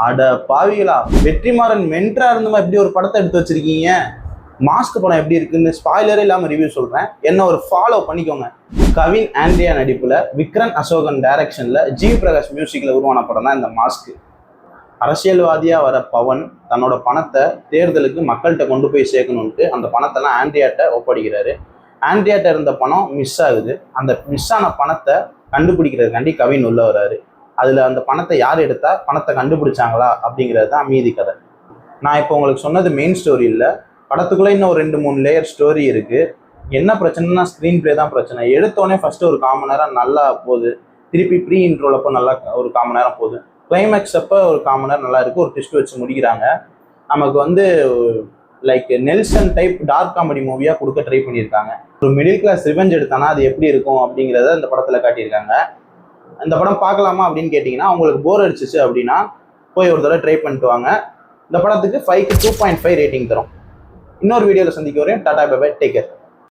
அட பாவிகளா, வெற்றிமாறன் மென்டரா இருந்தமா எப்படி ஒரு படத்தை எடுத்து வச்சிருக்கீங்க? மாஸ்க் படம் எப்படி இருக்குன்னு ஸ்பாய்லரே இல்லாம ரிவ்யூ சொல்றேன், என்ன ஒரு ஃபாலோ பண்ணிக்கோங்க. கவின் ஆண்ட்ரியா நடிப்புல விக்ரன் அசோகன் டைரக்ஷன்ல ஜி பிரகாஷ் மியூசிக்ல உருவான படம் தான் இந்த மாஸ்க். அரசியல்வாதியா வர பவன் தன்னோட பணத்தை தேர்தலுக்கு மக்கள்கிட்ட கொண்டு போய் சேர்க்கணும்ட்டு அந்த பணத்தெல்லாம் ஆண்ட்ரியாட்ட ஒப்படைக்கிறாரு. ஆண்ட்ரியாட்ட இருந்த பணம் மிஸ் ஆகுது. அந்த மிஸ் ஆன பணத்தை கண்டுபிடிக்கிறதுக்காண்டி கவின் உள்ள வர்றாரு. அதில் அந்த பணத்தை யார் எடுத்தா, பணத்தை கண்டுபிடிச்சாங்களா அப்படிங்கிறது தான் மீதி கதை. நான் இப்போ உங்களுக்கு சொன்னது மெயின் ஸ்டோரி இல்லை, படத்துக்குள்ளே இன்னும் ஒரு 2-3 லேயர் ஸ்டோரி இருக்குது. என்ன பிரச்சனைனா ஸ்க்ரீன் பிளே தான் பிரச்சனை. எடுத்தோடனே ஃபஸ்ட்டு ஒரு 1/4 மணி நேரம் நல்லா போகுது, திருப்பி ப்ரீ இன்ட்ரோலப்போ நல்லா ஒரு 1/4 மணி நேரம் போகுது, கிளைமேக்ஸ் அப்போ ஒரு 1/4 மணி நேரம் நல்லா இருக்குது, ஒரு ட்விஸ்ட் வச்சு முடிக்கிறாங்க. நமக்கு like Nelson type dark comedy மூவியாக கொடுக்க ட்ரை பண்ணியிருக்காங்க. ஒரு மிடில் கிளாஸ் ரிவெஞ்ச் எடுத்தானா அது எப்படி இருக்கும் அப்படிங்கிறத இந்த படத்தில் காட்டியிருக்காங்க. இந்த படம் பார்க்கலாமா அப்படின்னு கேட்டிங்கன்னா, உங்களுக்கு போர் அடிச்சிச்சு அப்படின்னா போய் ஒரு தடவை ட்ரை பண்ணிட்டு வாங்க. இந்த படத்துக்கு 5க்கு 2.5 ரேட்டிங் தரும். இன்னொரு வீடியோவில் சந்திக்க வரேன். Tata bye bye, take care.